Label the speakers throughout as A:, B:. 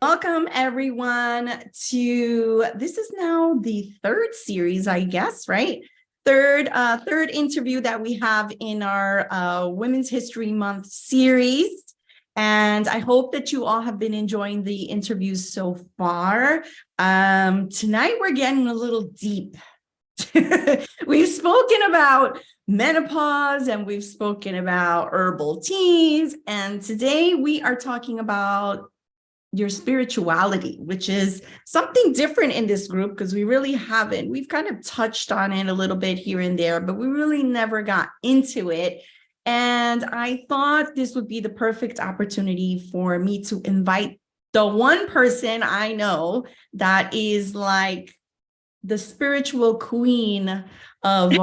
A: Welcome everyone to, this is now the third series, I guess, right? Third interview that we have in our Women's History Month series. And I hope that you all have been enjoying the interviews so far. Tonight we're getting a little deep. We've spoken about menopause and we've spoken about herbal teas. And today we are talking about your spirituality, which is something different in this group because we really haven't. We've kind of touched on it a little bit here and there, but we really never got into it. And I thought this would be the perfect opportunity for me to invite the one person I know that is like the spiritual queen of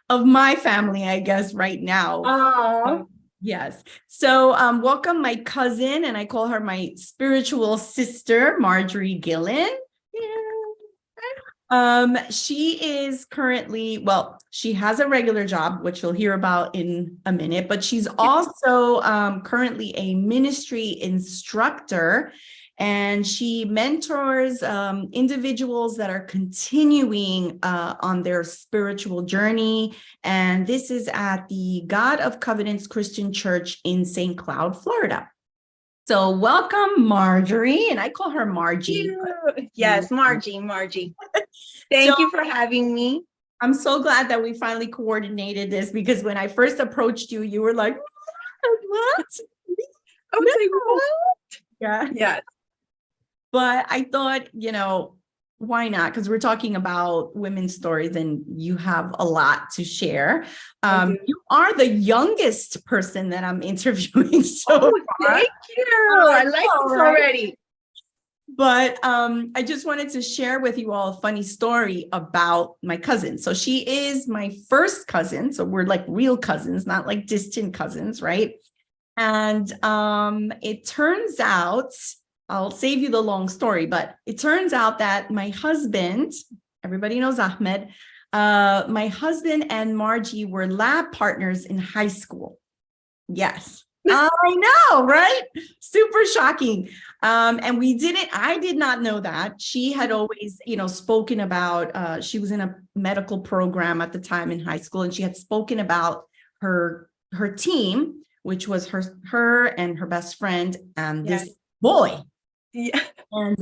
A: of my family, I guess, right now. Yes. So welcome my cousin, and I call her my spiritual sister, Marjorie Guillen. Yeah. She is currently, well, she has a regular job, which you'll hear about in a minute, but she's also currently a ministry instructor. And she mentors individuals that are continuing on their spiritual journey. And this is at the God of Covenants Christian Church in St. Cloud, Florida. So welcome, Marjorie. And I call her Margie.
B: Yes, Margie. Thank you for having me.
A: I'm so glad that we finally coordinated this, because when I first approached you, you were like, what?
B: I was like, what?
A: Yeah.
B: Yes.
A: But I thought, why not? Because we're talking about women's stories and you have a lot to share. You are the youngest person that I'm interviewing so far.
B: Thank you. I like this already.
A: But I just wanted to share with you all a funny story about my cousin. So she is my first cousin. So we're like real cousins, not like distant cousins, right? And it turns out, I'll save you the long story, but it turns out that my husband, everybody knows Ahmed, my husband and Margie were lab partners in high school. Yes, I know, right? Super shocking. And I did not know that. She had always, spoken about, she was in a medical program at the time in high school, and she had spoken about her team, which was her and her best friend and this boy. Yeah. And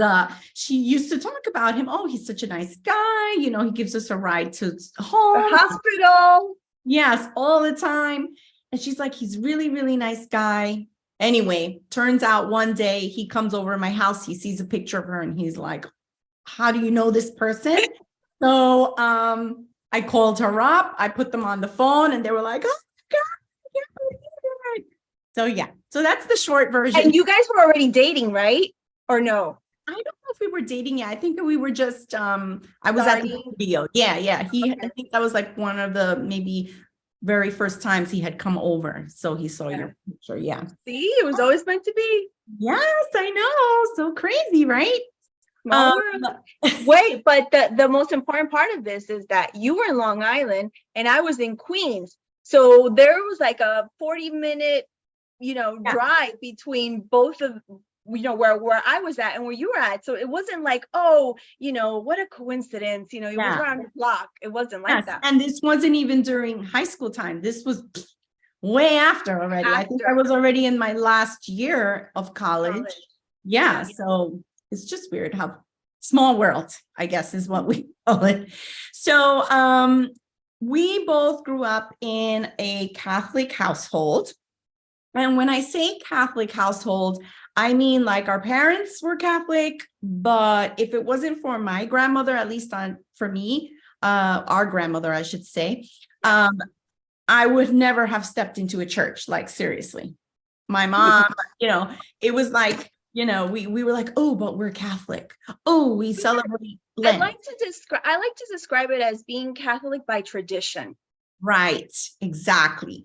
A: she used to talk about him. Oh, he's such a nice guy. He gives us a ride to home.
B: The hospital.
A: Yes, all the time. And she's like, he's really, really nice guy. Anyway, turns out one day he comes over to my house. He sees a picture of her and he's like, how do you know this person? So I called her up. I put them on the phone and they were like, oh, God, I can't believe it. So yeah, so that's the short version.
B: And you guys were already dating, right? Or no?
A: I don't know if we were dating yet. I think we were just, I was at the studio. Yeah. I think that was like one of the maybe very first times he had come over. So he saw your picture. Yeah.
B: See, it was always meant to be.
A: Yes, I know. So crazy, right?
B: Wait, but the most important part of this is that you were in Long Island and I was in Queens. So there was like a 40-minute, drive between both of where I was at and where you were at. So it wasn't like, oh, what a coincidence, it was around the block. It wasn't like that.
A: And this wasn't even during high school time. This was way after already. I think I was already in my last year of college. Yeah. So it's just weird how small world, I guess, is what we call it. So we both grew up in a Catholic household. And when I say Catholic household, I mean, like, our parents were Catholic, but if it wasn't for my grandmother, at least for me, our grandmother, I should say, I would never have stepped into a church. Like, seriously, my mom, it was like, we were like, oh, but we're Catholic. Oh, we celebrate Lent.
B: I like to describe it as being Catholic by tradition.
A: Right. Exactly.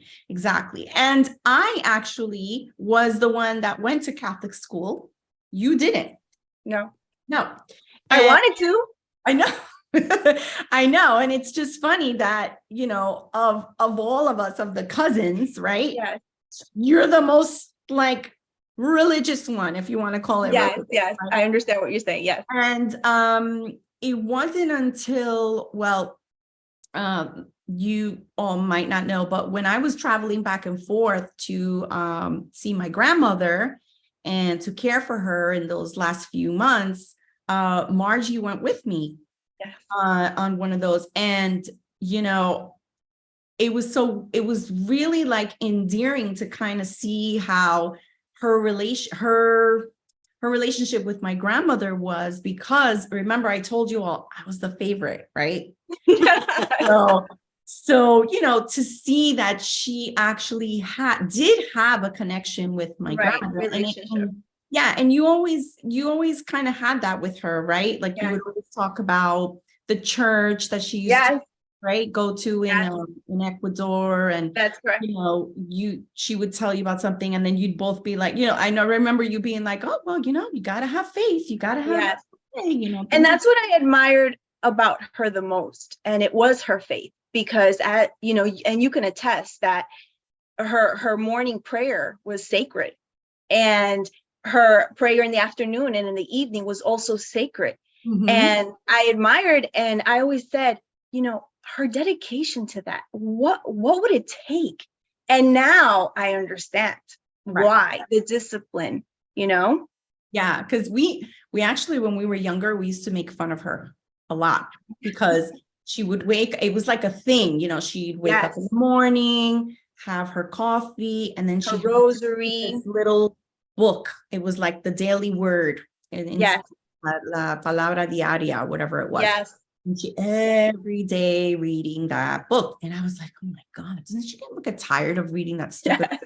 A: And I actually was the one that went to Catholic school. You didn't.
B: No.
A: I
B: wanted to.
A: I know. I know. And it's just funny that, of all of us, of the cousins, right?
B: Yes.
A: You're the most like religious one, if you want to call it
B: Yes,
A: religious,
B: yes,
A: right?
B: I understand what you're saying. Yes.
A: And it wasn't until, well, you all might not know, but when I was traveling back and forth to see my grandmother and to care for her in those last few months, Margie went with me
B: Yes.
A: on one of those. And, you know, it was really like endearing to kind of see how her relationship with my grandmother was, because remember I told you all I was the favorite, right? So, you know, to see that she actually did have a connection with my
B: Right,
A: grandmother,
B: relationship.
A: yeah, and you always kind of had that with her, right? Like you
B: Yes.
A: would always talk about the church that she used to,
B: Yes,
A: right, go to
B: yes,
A: in Ecuador, and
B: that's correct.
A: you know, she would tell you about something, and then you'd both be like, you know, I remember you being like, oh, well, you know, you got to have faith, you got to have,
B: Yes.
A: you know,
B: And
A: things
B: that's what I admired about her the most. And it was her faith, because you know, and you can attest that her morning prayer was sacred, and her prayer in the afternoon and in the evening was also sacred.
A: Mhm.
B: And I admired, and I always said, you know, her dedication to that, what would it take? And now I understand
A: Right.
B: why, the discipline, you know?
A: Yeah, because we actually, when we were younger, we used to make fun of her a lot, because she would it was like a thing, you know, she'd wake up in
B: Yes,
A: the morning, have her coffee, and then
B: her
A: she had
B: rosary.
A: this little book. It was like the daily word, in
B: Yes,
A: la palabra diaria, whatever it was.
B: yes.
A: And she every day reading that book. And I was like, oh my God, doesn't she get tired of reading that stupid,
B: Yes.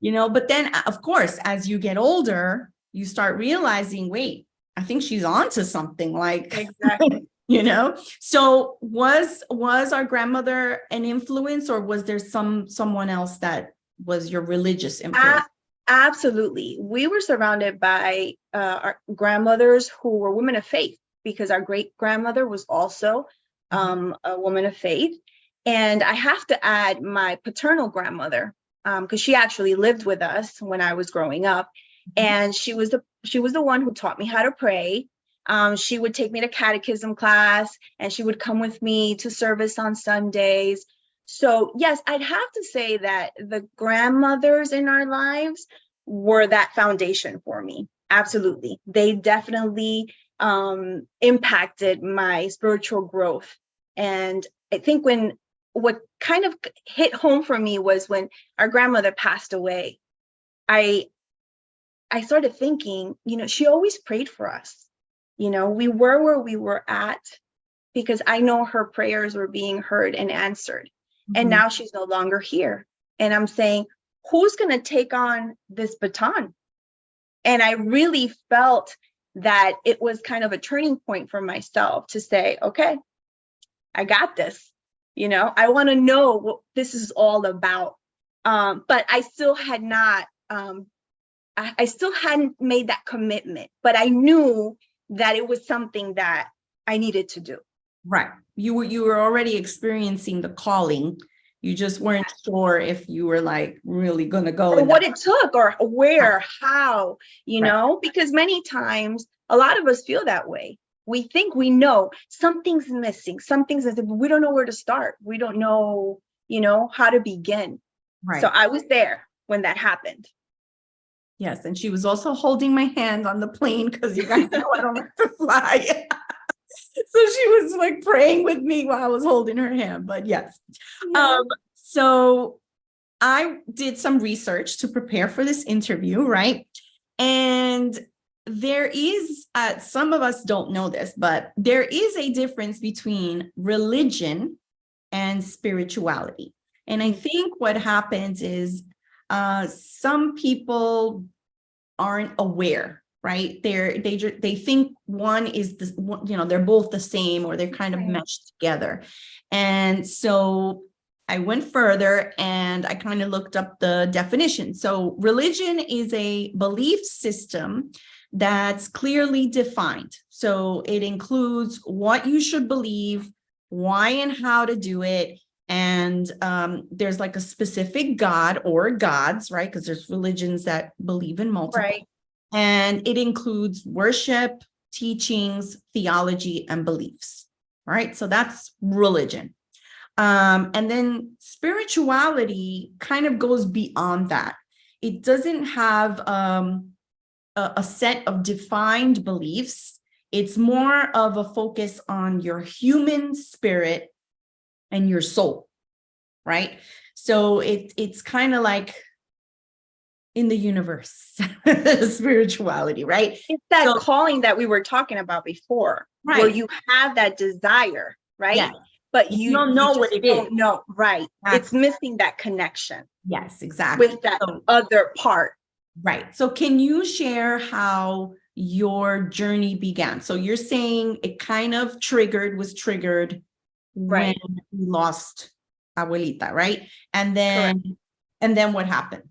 A: you know? But then, of course, as you get older, you start realizing, wait, I think she's on to something, like,
B: Exactly.
A: you know? So was our grandmother an influence, or was there someone else that was your religious influence?
B: Absolutely. We were surrounded by our grandmothers who were women of faith, because our great grandmother was also a woman of faith. And I have to add my paternal grandmother, because she actually lived with us when I was growing up. And she was the one who taught me how to pray. She would take me to catechism class, and she would come with me to service on Sundays. So yes, I'd have to say that the grandmothers in our lives were that foundation for me. Absolutely. They definitely impacted my spiritual growth. And I think what kind of hit home for me was when our grandmother passed away. I started thinking, you know, she always prayed for us. You know, we were where we were at because I know her prayers were being heard and answered. And
A: Mhm.
B: now she's no longer here. And I'm saying, who's going to take on this baton? And I really felt that it was kind of a turning point for myself to say, okay, I got this. You know, I want to know what this is all about. But I still had not, I still hadn't made that commitment, but I knew that it was something that I needed to do.
A: Right. You were already experiencing the calling. You just weren't sure if you were like really going to go
B: Or
A: in
B: what
A: that.
B: it took, or
A: Right.
B: where, how, you
A: Right.
B: know, because many times a lot of us feel that way. We think we know something's missing, but we don't know where to start. We don't know, you know, how to begin. So
A: Right.
B: I was there when that happened.
A: Yes. And she was also holding my hand on the plane, because you guys know I don't like to fly. So she was like praying with me while I was holding her hand. But yes.
B: Yeah.
A: So I did some research to prepare for this interview, right? And there is, some of us don't know this, but there is a difference between religion and spirituality. And I think what happens is some people aren't aware, right? They think one is the, you know, they're both the same, or they're kind of
B: Right.
A: meshed together. And so I went further and I kind of looked up the definition. So religion is a belief system that's clearly defined. So it includes what you should believe, why and how to do it, And there's like a specific god or gods, right? Because there's religions that believe in multiple.
B: Right.
A: And it includes worship, teachings, theology, and beliefs, right? So that's religion. And then spirituality kind of goes beyond that. It doesn't have a set of defined beliefs. It's more of a focus on your human spirit and your soul, right? So it's kind of like in the universe, spirituality, right?
B: It's that calling that we were talking about before,
A: right,
B: where you have that desire, right?
A: Yeah.
B: But
A: You
B: you
A: don't know
B: just
A: what it
B: don't
A: is.
B: know, right? It's missing that connection
A: Yes, exactly.
B: with that other part.
A: Right. So can you share how your journey began? So you're saying it kind of was triggered
B: Right.
A: when you lost abuelita, right? And
B: Correct.
A: then what happened?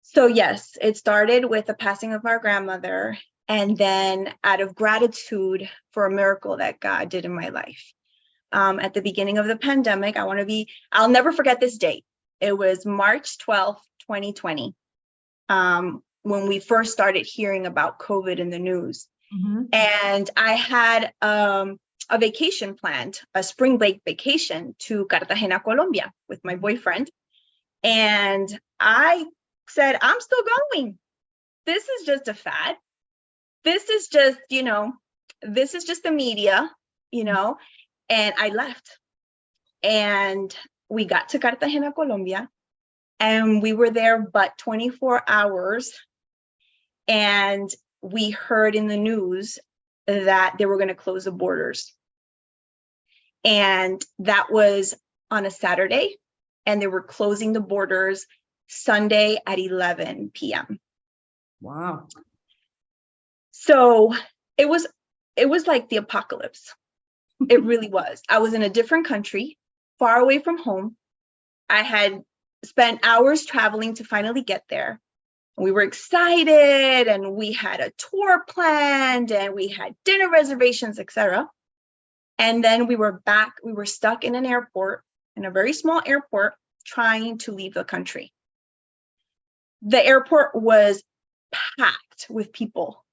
B: So yes, it started with the passing of our grandmother, and then out of gratitude for a miracle that God did in my life. At the beginning of the pandemic, I'll never forget this date. It was March 12th, 2020, when we first started hearing about COVID in the news.
A: Mm-hmm.
B: And I had a vacation planned, a spring break vacation to Cartagena, Colombia with my boyfriend. And I said, I'm still going. This is just a fad. This is just, this is just the media, and I left. And we got to Cartagena, Colombia, and we were there but 24 hours. And we heard in the news that they were going to close the borders. And that was on a Saturday, and they were closing the borders Sunday at 11 p.m.
A: Wow.
B: So it was like the apocalypse. It really was. I was in a different country, far away from home. I had spent hours traveling to finally get there. We were excited, and we had a tour planned, and we had dinner reservations, etc. And then we were stuck in an airport, in a very small airport, trying to leave the country. The airport was packed with people.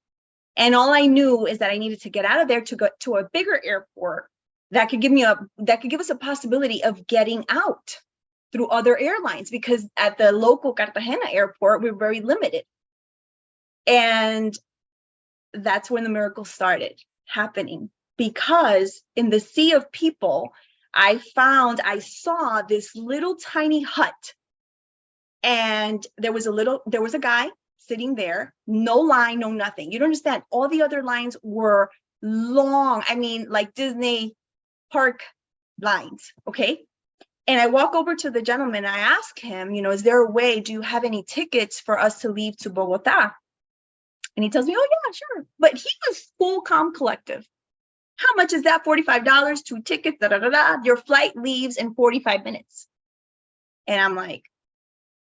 B: And all I knew is that I needed to get out of there to go to a bigger airport that could give us a possibility of getting out through other airlines, because at the local Cartagena airport, we're very limited. And that's when the miracle started happening, because in the sea of people, I saw this little tiny hut, and there was a guy sitting there, no line, no nothing. You don't understand. All the other lines were long. I mean, like Disney park lines. Okay. And I walk over to the gentleman. I ask him, is there a way? Do you have any tickets for us to leave to Bogota? And he tells me, oh yeah, sure. But he was cool, calm, collective. How much is that? $45, 2 tickets, Your flight leaves in 45 minutes. And I'm like,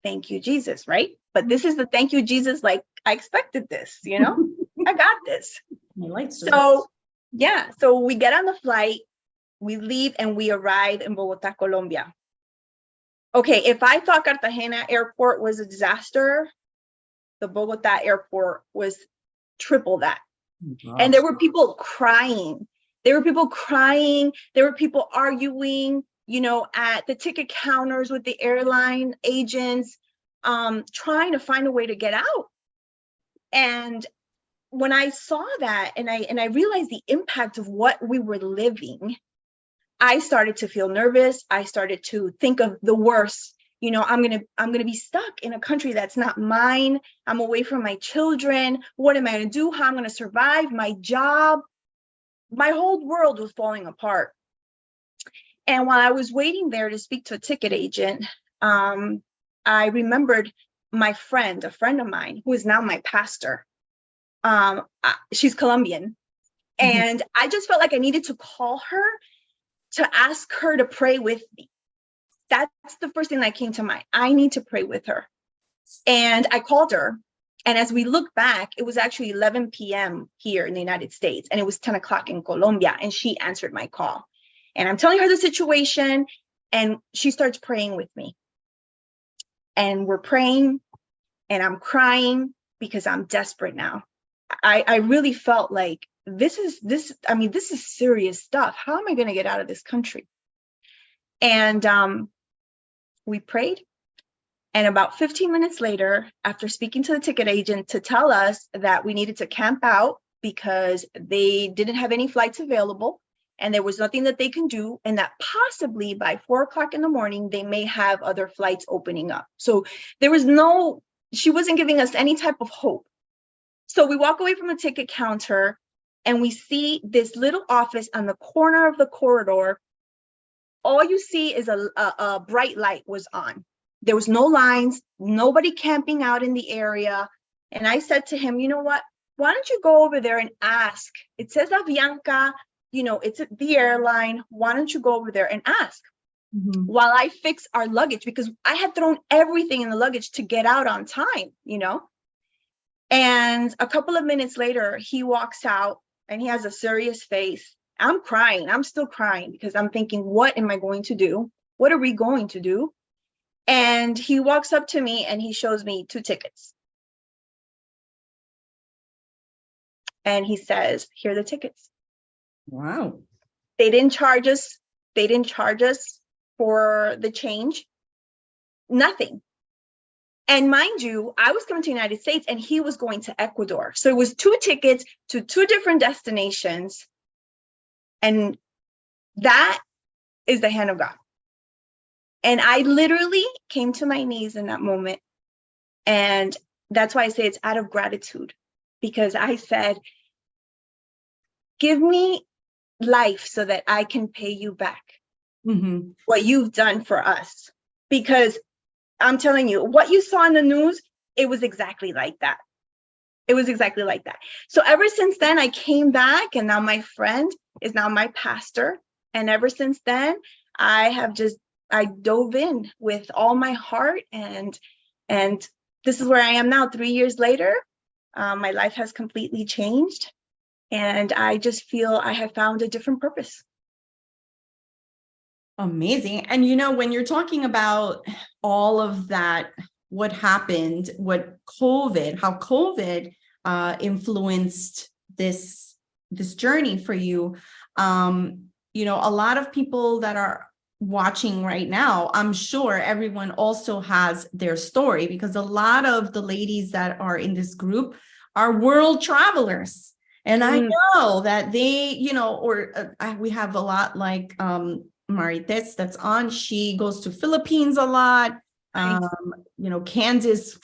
B: thank you, Jesus, right? But this is the thank you, Jesus, like I expected this, I got this. So yeah, so we get on the flight, we leave, and we arrive in Bogota, Colombia. Okay, if I thought Cartagena airport was a disaster, the Bogota airport was triple that. Wow. And there were people crying. There were people arguing, at the ticket counters with the airline agents, trying to find a way to get out. And when I saw that, and I realized the impact of what we were living, I started to feel nervous. I started to think of the worst. I'm gonna be stuck in a country that's not mine. I'm away from my children. What am I gonna do? How I'm gonna survive? My job. My whole world was falling apart. And while I was waiting there to speak to a ticket agent, I remembered my friend, a friend of mine, who is now my pastor. She's Colombian. Mm-hmm. And I just felt like I needed to call her to ask her to pray with me. That's the first thing that came to mind. I need to pray with her. And I called her. And as we look back, it was actually 11 p.m. here in the United States, and it was 10 o'clock in Colombia, and she answered my call. And I'm telling her the situation, And she starts praying with me. And we're praying, and I'm crying because I'm desperate now. I really felt like this is serious stuff. How am I going to get out of this country? And we prayed. And about 15 minutes later, after speaking to the ticket agent to tell us that we needed to camp out because they didn't have any flights available and there was nothing that they can do, and that possibly by 4 o'clock in the morning, they may have other flights opening up. So she wasn't giving us any type of hope. So we walk away from the ticket counter and we see this little office on the corner of the corridor. All you see is a bright light was on. There was no lines, nobody camping out in the area. And I said to him, you know what? Why don't you go over there and ask? It says Avianca, it's the airline. Why don't you go over there and ask? Mm-hmm. While I fix our luggage, because I had thrown everything in the luggage to get out on time, And a couple of minutes later, he walks out and he has a serious face. I'm crying. I'm still crying because I'm thinking, what am I going to do? What are we going to do? And he walks up to me and he shows me 2 tickets. And he says, here are the tickets.
A: Wow.
B: They didn't charge us. They didn't charge us for the change. Nothing. And mind you, I was coming to the United States and he was going to Ecuador. So it was 2 tickets to 2 different destinations. And that is the hand of God. And I literally came to my knees in that moment. And that's why I say it's out of gratitude, because I said, give me life so that I can pay you back what you've done for us. Because I'm telling you, what you saw in the news, it was exactly like that. It was exactly like that. So ever since then, I came back, and now my friend is now my pastor. And ever since then, I dove in with all my heart, and this is where I am now. 3 years later, my life has completely changed, and I just feel I have found a different purpose.
A: Amazing. And when you're talking about all of that, what happened, how COVID influenced this journey for you, a lot of people that are watching right now, I'm sure everyone also has their story, because a lot of the ladies that are in this group are world travelers. And I know that they, we have a lot like Marites that's on. She goes to Philippines a lot. Candace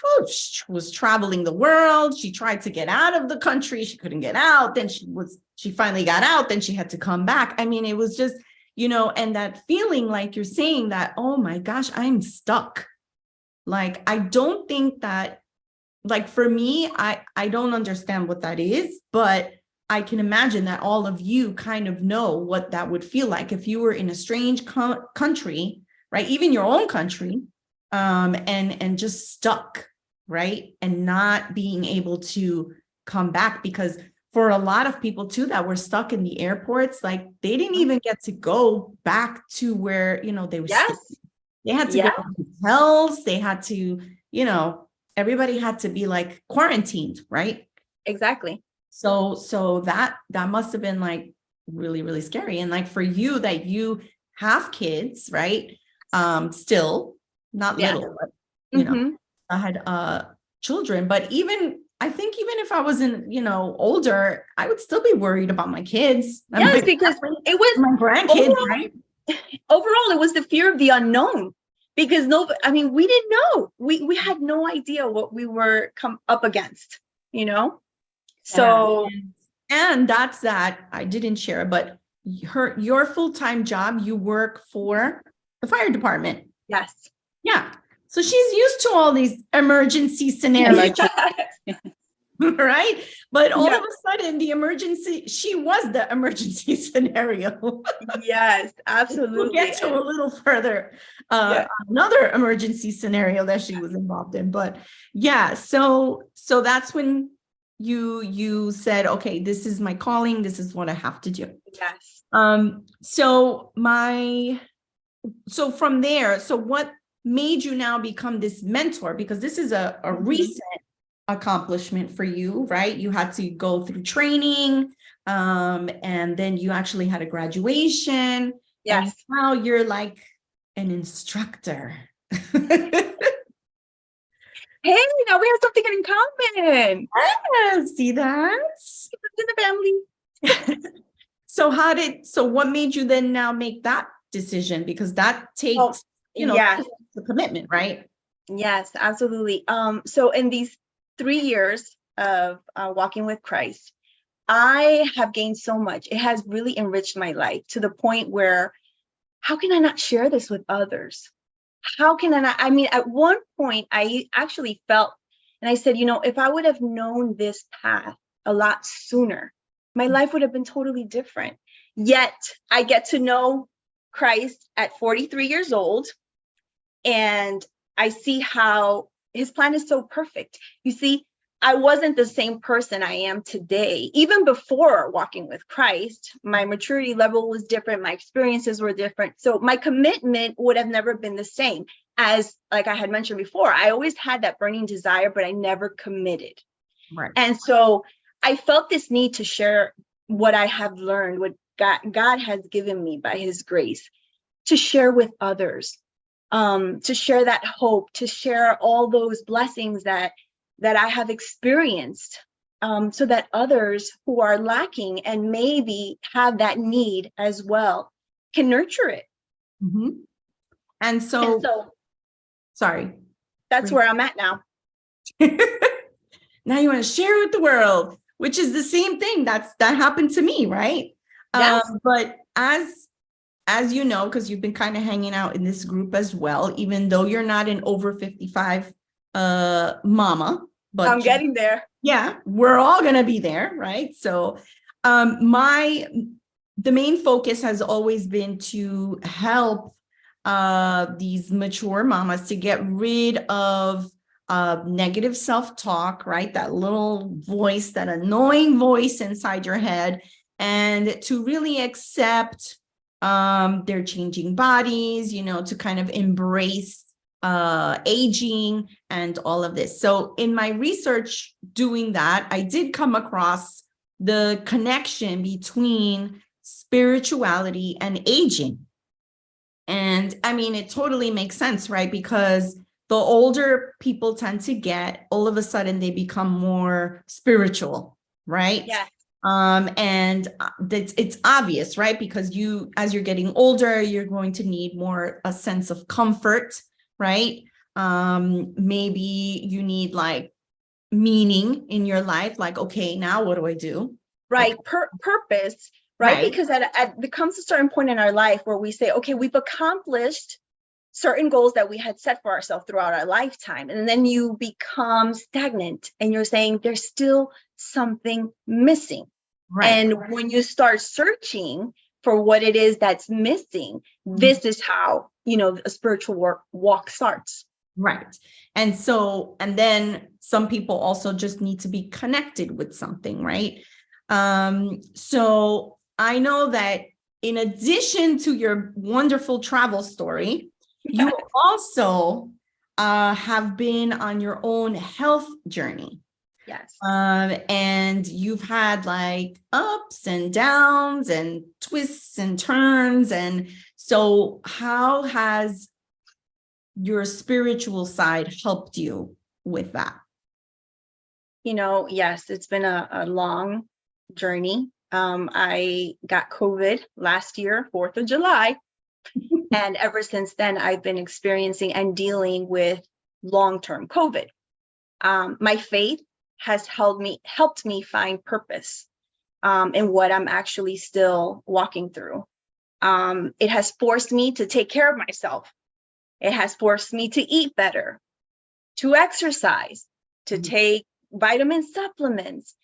A: was traveling the world. She tried to get out of the country. She couldn't get out. Then she finally got out. Then she had to come back. I mean, it was just, and that feeling like you're saying that, oh my gosh, I'm stuck. Like, I don't think that, like, for me, I don't understand what that is, but I can imagine that all of you kind of know what that would feel like if you were in a strange country, right? Even your own country, and just stuck, right? And not being able to come back, because for a lot of people too that were stuck in the airports, like they didn't even get to go back to where, they were staying. They had to go to hotels. They had to, everybody had to be like quarantined, right?
B: Exactly.
A: So that must have been like really, really scary. And like for you, that you have kids, right? Still not little, but I had children, but I think even if I wasn't, older, I would still be worried about my kids.
B: Yes, because it was
A: my grandkids, right?
B: Overall, it was the fear of the unknown, because we didn't know. We had no idea what we were up against, So,
A: and that's that. I didn't share, but your full-time job, you work for the fire department.
B: Yes.
A: Yeah. So she's used to all these emergency scenarios, right? But all of a sudden, she was the emergency scenario.
B: Yes, absolutely.
A: We'll get to a little further, another emergency scenario that she was involved in. But yeah, so that's when you said, okay, this is my calling. This is what I have to do.
B: Yes.
A: So my so from there, so what made you now become this mentor? Because this is a recent accomplishment for you, right? You had to go through training, and then you actually had a graduation.
B: Yes.
A: And now you're like an instructor.
B: Hey, now we have something in common.
A: Yeah, see that?
B: It's in the family.
A: So what made you then now make that decision? Because that takes,
B: Yes.
A: the commitment, right?
B: Yes, absolutely. So in these 3 years of walking with Christ, I have gained so much. It has really enriched my life to the point where, how can I not share this with others? How can I not? I mean, at one point, I actually felt, and I said, if I would have known this path a lot sooner, my life would have been totally different. Yet I get to know Christ at 43 years old, and I see how his plan is so perfect. You see, I wasn't the same person I am today. Even before walking with Christ, my maturity level was different. My experiences were different. So my commitment would have never been the same. As like I had mentioned before, I always had that burning desire, but I never committed.
A: Right.
B: And so I felt this need to share what I have learned, what God has given me by his grace, to share with others, to share that hope, to share all those blessings that I have experienced, so that others who are lacking and maybe have that need as well can nurture it.
A: Mm-hmm. And so, sorry.
B: That's where I'm at now.
A: Now you want to share with the world, which is the same thing. That happened to me, right?
B: Yes.
A: But as you know, because you've been kind of hanging out in this group as well, even though you're not an over 55 mama, but
B: I'm getting there.
A: Yeah, we're all gonna be there, right? So the main focus has always been to help these mature mamas to get rid of negative self-talk, right? That little voice, that annoying voice inside your head, and to really accept their changing bodies, to kind of embrace aging and all of this. So in my research doing that, I did come across the connection between spirituality and aging. And I mean, it totally makes sense, right? Because the older people tend to get, all of a sudden they become more spiritual, right?
B: Yeah.
A: And it's obvious, right? Because as you're getting older, you're going to need more a sense of comfort, right? Maybe you need like meaning in your life, like, okay, now what do I do?
B: Right. Purpose, right? Because there comes a certain point in our life where we say, okay, we've accomplished certain goals that we had set for ourselves throughout our lifetime. And then you become stagnant and you're saying there's still something missing. Right. And when you start searching for what it is that's missing, this is how, a spiritual walk starts.
A: Right. And then some people also just need to be connected with something, right? So I know that in addition to your wonderful travel story, you also have been on your own health journey.
B: Yes.
A: And you've had like ups and downs and twists and turns. And so how has your spiritual side helped you with that?
B: Yes, it's been a long journey. I got COVID last year, 4th of July. And ever since then, I've been experiencing and dealing with long-term COVID. My faith has helped me find purpose in what I'm actually still walking through. It has forced me to take care of myself. It has forced me to eat better, to exercise, to take vitamin supplements.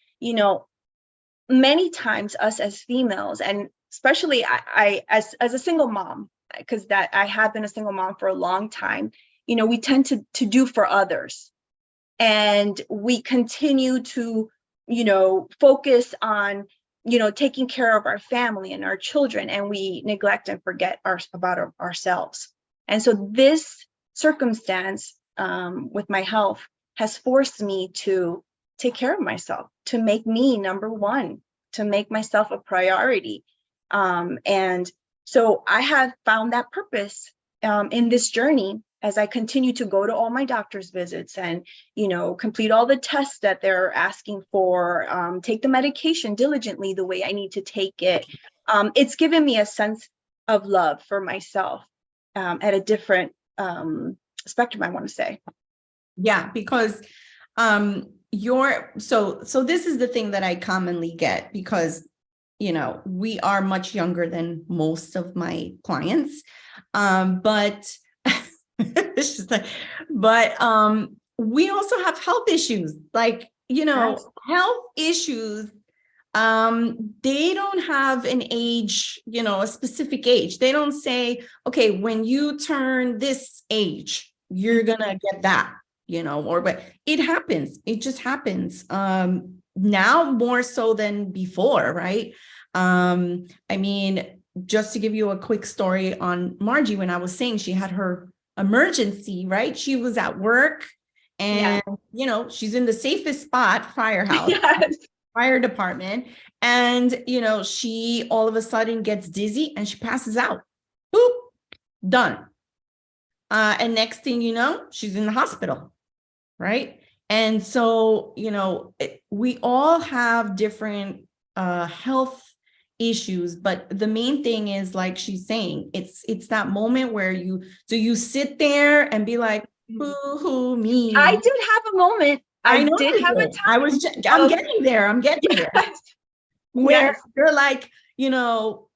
B: Many times us as females, and especially I as a single mom, because I have been a single mom for a long time, we tend to do for others. And we continue to, focus on taking care of our family and our children, and we neglect and forget about ourselves. And so this circumstance with my health has forced me to take care of myself, to make me number one, to make myself a priority. And so I have found that purpose in this journey as I continue to go to all my doctor's visits and, complete all the tests that they're asking for, take the medication diligently the way I need to take it. It's given me a sense of love for myself at a different spectrum, I want to say.
A: Yeah, because so this is the thing that I commonly get, because we are much younger than most of my clients, but it's just like, but we also have health issues, like health issues. They don't have an age, a specific age. They don't say, okay, when you turn this age, you're gonna get that, but it happens. It just happens. Now more so than before, right? I mean, just to give you a quick story on Margie, when I was saying she had her emergency, right? She was at work and, she's in the safest spot, firehouse.
B: Yes.
A: Fire department, and she all of a sudden gets dizzy and she passes out. Boop, done. And next thing you know, she's in the hospital, right? And so we all have different health issues, but the main thing is, like she's saying, it's that moment where you sit there and be like, boo-hoo me.
B: I did have a moment. I did have a time.
A: I'm getting there. Yes. Where you're like, boo-hoo,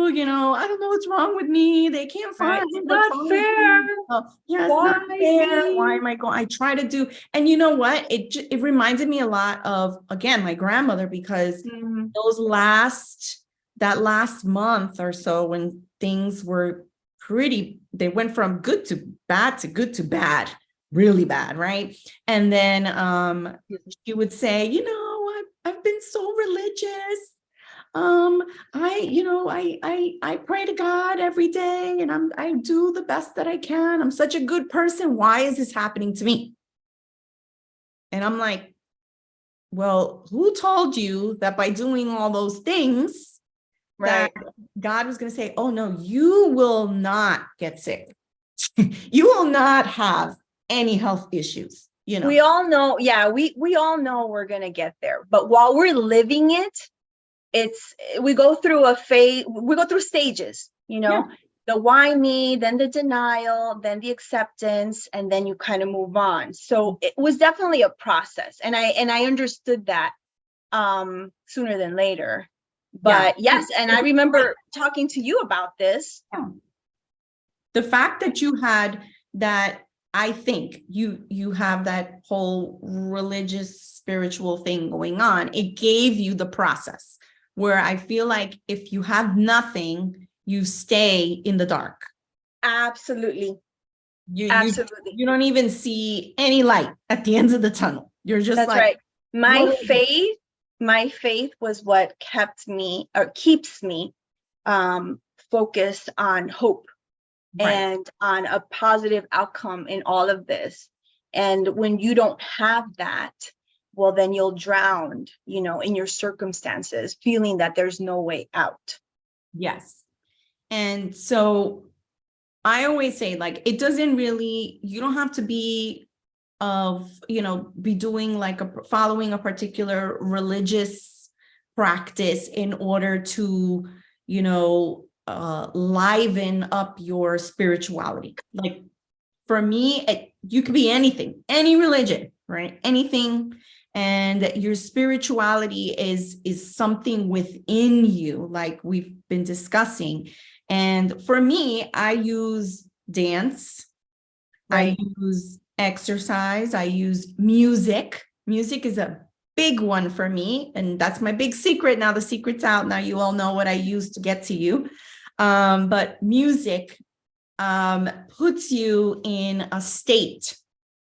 A: I don't know what's wrong with me. They can't find it.
B: It's not fair.
A: It's not fair. Why am I going? I try to do, and you know what? It reminded me a lot of, again, my grandmother, because that last month or so, when things were they went from good to bad, really bad, right? And then she would say, I've been so religious. I pray to God every day, and I do the best that I can. I'm such a good person. Why is this happening to me? And I'm like, well, who told you that by doing all those things, that God was going to say, oh no, you will not get sick. You will not have any health issues.
B: We all know, we all know we're going to get there. But while we're living it, we go through a phase, we go through stages, the why me, then the denial, then the acceptance, and then you kind of move on. So it was definitely a process. And I understood that sooner than later. But yes, and I remember talking to you about this.
A: The fact that you had that, I think you have that whole religious, spiritual thing going on. It gave you the process where I feel like if you have nothing, you stay in the dark.
B: Absolutely.
A: Absolutely. You don't even see any light at the end of the tunnel. You're just
B: That's right. My faith was what keeps me focused on hope. Right. And on a positive outcome in all of this. And when you don't have that, well, then you'll drown, in your circumstances, feeling that there's no way out. Yes. And so I always say, like, it doesn't really, you don't have to be be doing following a particular religious practice in order to, liven up your spirituality. Like for me, you could be anything, any religion, right? Anything. And your spirituality is something within you, like we've been discussing. And for me, I use dance, right. I use exercise, I use music. Music is a big one for me. And that's my big secret. Now the secret's out. Now you all know what I use to get to you. But music puts you in a state,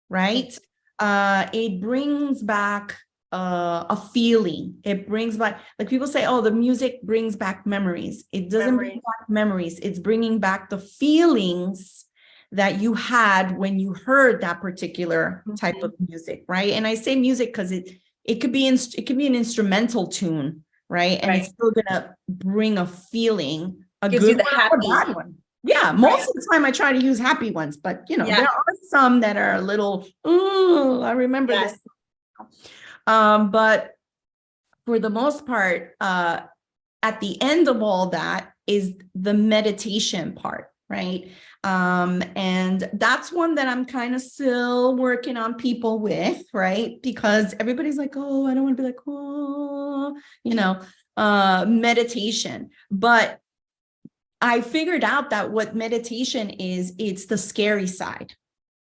B: right? It brings back
A: a feeling. It brings back, like people say, oh, the music brings back memories. It doesn't bring back memories. It's bringing back the feelings that you had when you heard that particular type of music, right? And I say music because it could be an instrumental tune, right? And it's still gonna bring a feeling, a
B: Gives
A: good
B: you the
A: one
B: happy.
A: or a bad one. Yeah, most of the time I try to use happy ones, but there are some that are a little, oh, I remember this. But for the most part, at the end of all that is the meditation part, right? And that's one that I'm kind of still working on people with, right? Because everybody's like, oh, I don't want to be like, oh, meditation. But I figured out that what meditation is, it's the scary side,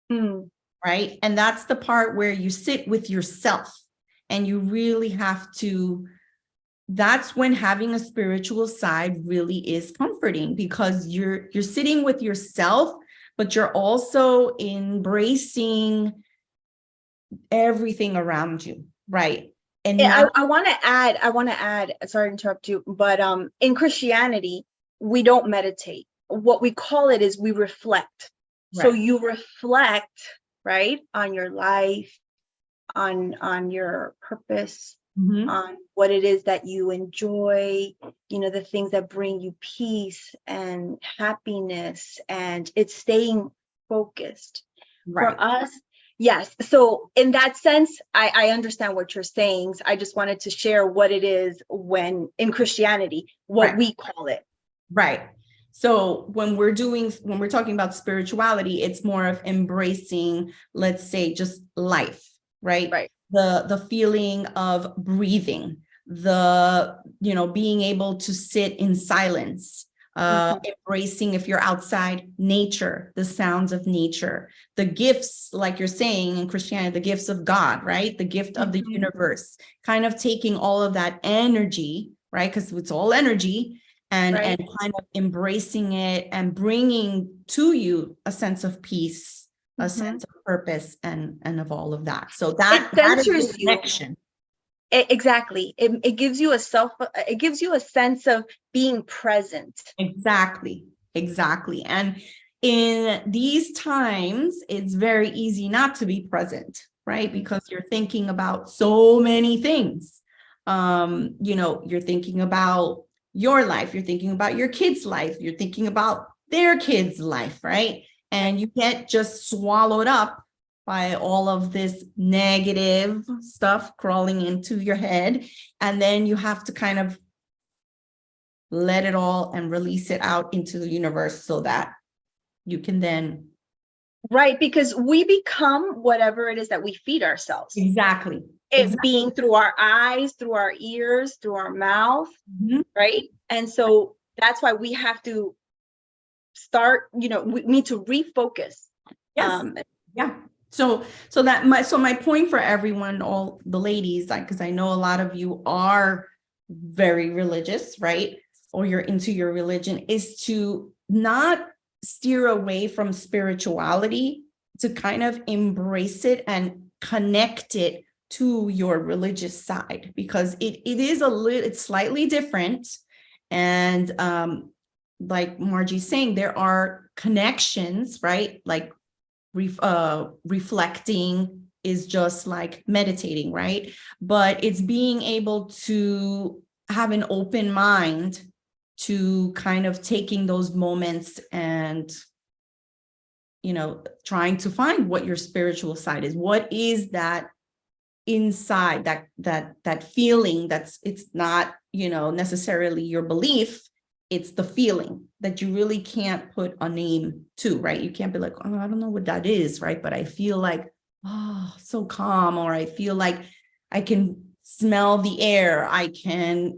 A: right? And that's the part where you sit with yourself and you really have to, that's when having a spiritual side really is comforting, because you're sitting with yourself, but you're also embracing everything around you, right? And
B: I want to add, sorry to interrupt you, but in Christianity, we don't meditate. What we call it is we reflect. So you reflect, right, on your life, on your purpose, on what it is that you enjoy, the things that bring you peace and happiness, and it's staying focused. For us, yes. So in that sense, I understand what you're saying. I just wanted to share what it is when in Christianity, what we call it.
A: Right. So when we're talking about spirituality, it's more of embracing, let's say, just life, right? The feeling of breathing, being able to sit in silence, embracing, if you're outside, nature, the sounds of nature, the gifts, like you're saying in Christianity, the gifts of God, right? The gift of the universe, kind of taking all of that energy, right? Because it's all energy, and kind of embracing it and bringing to you a sense of peace, a sense of purpose, and of all of that. So that is the connection.
B: Exactly. It gives you it gives you a sense of being present.
A: Exactly. And in these times, it's very easy not to be present, right? Because you're thinking about so many things. You're thinking about your life, you're thinking about your kids' life, you're thinking about their kids' life, right? And you get just swallowed up by all of this negative stuff crawling into your head. And then you have to kind of let it all and release it out into the universe so that you can then.
B: Right, because we become whatever it is that we feed ourselves.
A: Exactly.
B: It being through our eyes, through our ears, through our mouth, right? And so that's why we have to start, we need to refocus.
A: Yes. So my point for everyone, all the ladies, because I know a lot of you are very religious, right? Or you're into your religion, is to not steer away from spirituality, to kind of embrace it and connect it to your religious side, because it's slightly different. And like Margie's saying, there are connections, right? Like reflecting is just like meditating, right? But it's being able to have an open mind to kind of taking those moments and trying to find what your spiritual side is. What is that inside, that feeling it's not necessarily your belief, it's the feeling that you really can't put a name to, right? You can't be like, oh, I don't know what that is, right? But I feel like, oh, so calm, or I feel like I can smell the air. I can,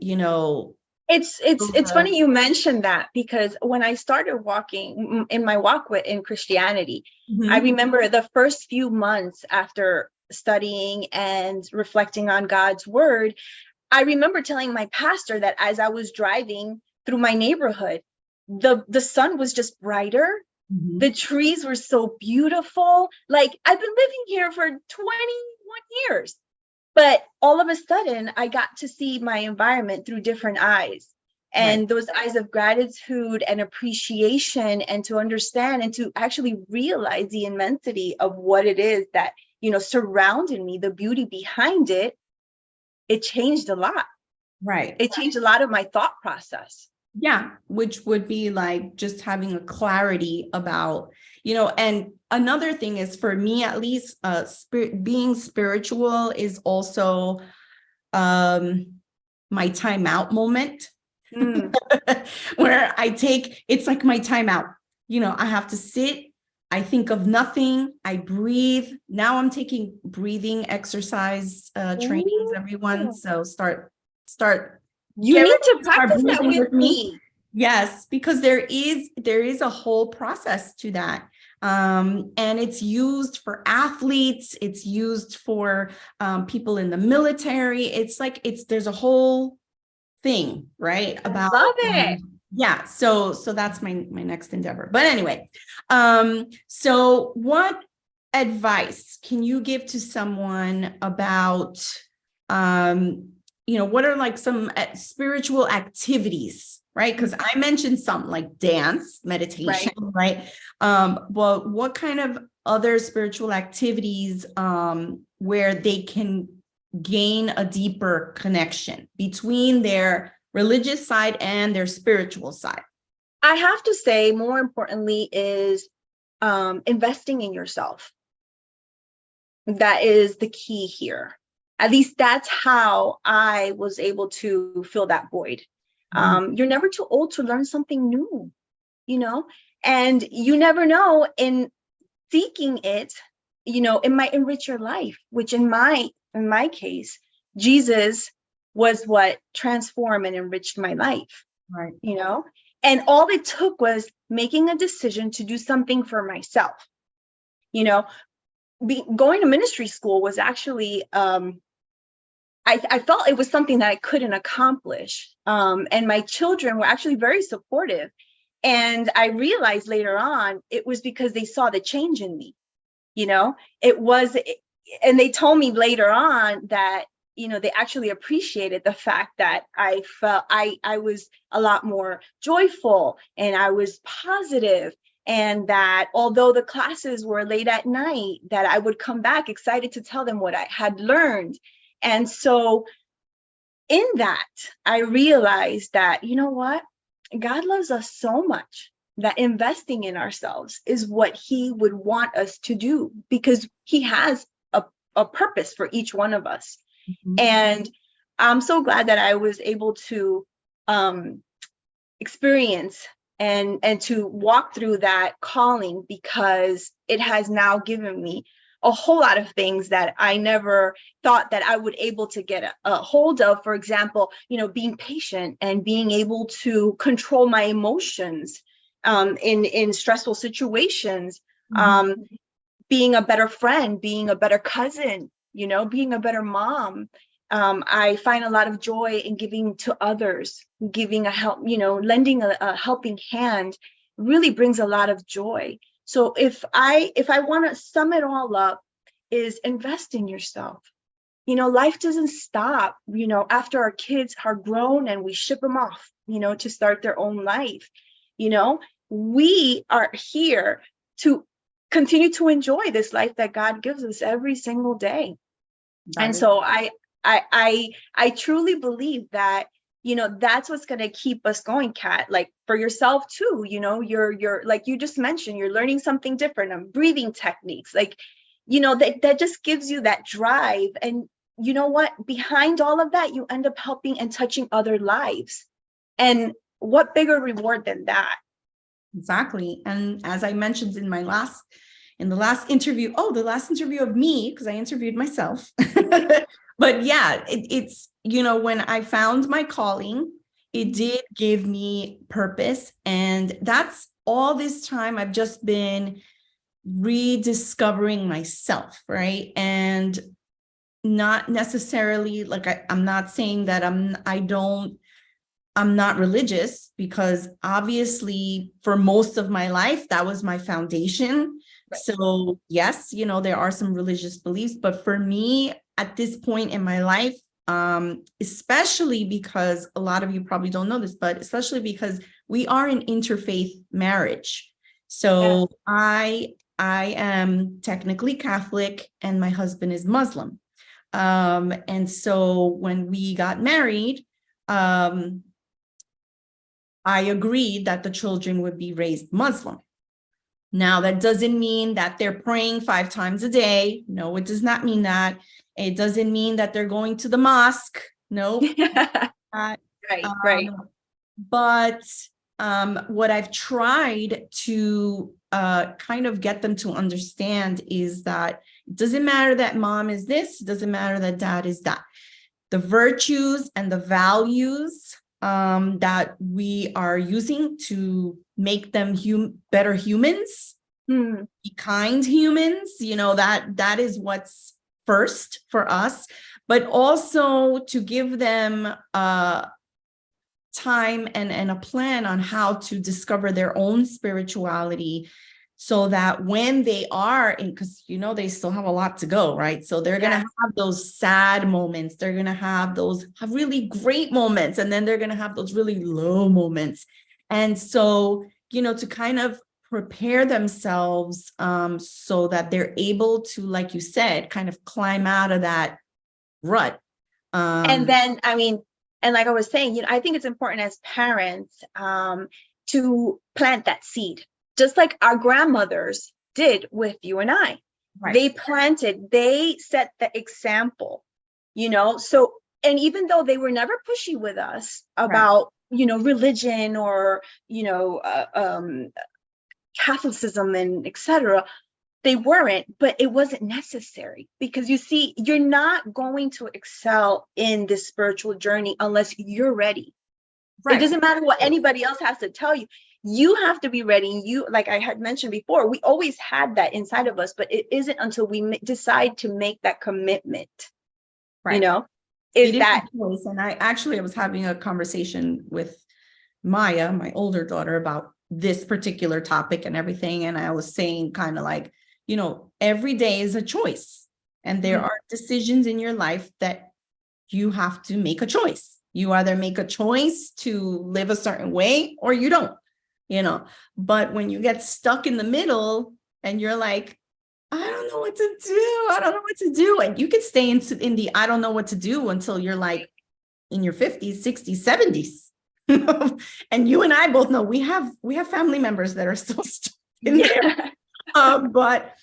B: It's funny you mentioned that, because when I started walking in my walk in Christianity, I remember the first few months after studying and reflecting on God's word, I remember telling my pastor that as I was driving through my neighborhood, the sun was just brighter. The trees were so beautiful. Like, I've been living here for 21 years. But all of a sudden, I got to see my environment through different eyes.
A: Right.
B: And those eyes of gratitude and appreciation, and to understand and to actually realize the immensity of what it is that, surrounded me, the beauty behind it, it changed a lot.
A: Right.
B: It changed a lot of my thought process.
A: Yeah, which would be like just having a clarity about, and another thing is, for me at least, being spiritual is also my timeout moment.
B: Mm.
A: Where it's like my timeout. I have to sit, I think of nothing, I breathe. Now I'm taking breathing exercise trainings, everyone.
B: Ooh.
A: So start
B: You
A: get
B: need
A: ready
B: to
A: to start
B: practice that
A: breathing
B: with
A: with me.
B: me.
A: Yes, because there is a whole process to that. And it's used for athletes, it's used for people in the military. It's like there's a whole thing, right? About
B: Love it.
A: yeah, so that's my next endeavor. But anyway, so what advice can you give to someone about what are like some spiritual activities, right? Because I mentioned some like dance, meditation, right? But what kind of other spiritual activities where they can gain a deeper connection between their religious side and their spiritual side?
B: I have to say, more importantly, is investing in yourself. That is the key here. At least that's how I was able to fill that void. You're never too old to learn something new, and you never know, in seeking it, it might enrich your life, which in my case, Jesus was what transformed and enriched my life,
A: Right.
B: And all it took was making a decision to do something for myself. Going to ministry school was actually, I felt it was something that I couldn't accomplish. And my children were actually very supportive. And I realized later on, it was because they saw the change in me. And they told me later on that, they actually appreciated the fact that I felt I was a lot more joyful, and I was positive, and that although the classes were late at night, that I would come back excited to tell them what I had learned. And so in that, I realized that, what? God loves us so much that investing in ourselves is what he would want us to do, because he has a purpose for each one of us. And I'm so glad that I was able to experience and to walk through that calling, because it has now given me a whole lot of things that I never thought that I would able to get a hold of. For example, being patient and being able to control my emotions in stressful situations, being a better friend, being a better cousin, being a better mom. I find a lot of joy in giving to others, giving a help, lending a helping hand really brings a lot of joy. So if I want to sum it all up, is invest in yourself. Life doesn't stop, after our kids are grown and we ship them off, to start their own life. We are here to continue to enjoy this life that God gives us every single day. And so I truly believe that, that's what's going to keep us going, Kat. Like for yourself too, you're like you just mentioned, you're learning something different, breathing techniques, like, that just gives you that drive. And you know what, behind all of that, you end up helping and touching other lives. And what bigger reward than that?
A: Exactly. And as I mentioned in the last interview, the last interview of me, because I interviewed myself. But yeah, it's, when I found my calling, it did give me purpose. And that's all this time I've just been rediscovering myself, right? And not necessarily like I'm not saying that I'm not religious, because obviously for most of my life, that was my foundation. Right. So yes, there are some religious beliefs, but for me, at this point in my life, especially because a lot of you probably don't know this, but especially because we are an interfaith marriage. So I am technically Catholic and my husband is Muslim. And so when we got married, I agreed that the children would be raised Muslim. Now, that doesn't mean that they're praying 5 times a day. No, it does not mean that. It doesn't mean that they're going to the mosque. No.
B: Right.
A: But what I've tried to kind of get them to understand is that it doesn't matter that mom is this, it doesn't matter that dad is that. The virtues and the values that we are using to make them better humans, be kind humans, that is what's first for us, but also to give them time and a plan on how to discover their own spirituality, so that when they are in, because they still have a lot to go, right? So they're going to have those sad moments, they're going to have those really great moments, and then they're going to have those really low moments. And so, to kind of prepare themselves so that they're able to, like you said, kind of climb out of that rut.
B: And then, and like I was saying, I think it's important as parents to plant that seed, just like our grandmothers did with you and I. Right. They set the example, so, and even though they were never pushy with us about, religion or, Catholicism and etc., they weren't, but it wasn't necessary, because you see, you're not going to excel in this spiritual journey unless you're ready. Right. It doesn't matter what anybody else has to tell you. You have to be ready. You, like I had mentioned before, we always had that inside of us, but it isn't until we decide to make that commitment. Right. Is that
A: choice. And I was having a conversation with Maya, my older daughter, about this particular topic and everything. And I was saying kind of like, every day is a choice, and there are decisions in your life that you have to make a choice. You either make a choice to live a certain way or you don't, but when you get stuck in the middle and you're like, I don't know what to do. And you could stay in the, I don't know what to do until you're like in your 50s, 60s, 70s. And you and I both know we have family members that are still stuck in there. But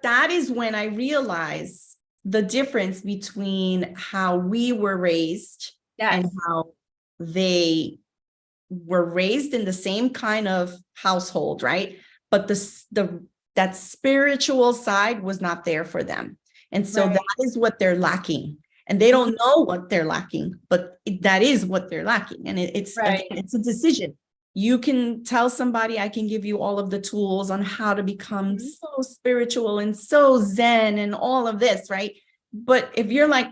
A: that is when I realized the difference between how we were raised and how they were raised in the same kind of household, right? But that spiritual side was not there for them. And so that is what they're lacking. And they don't know what they're lacking, but that is what they're lacking. And it's a decision. You can tell somebody, I can give you all of the tools on how to become so spiritual and so zen and all of this, right? But if you're like,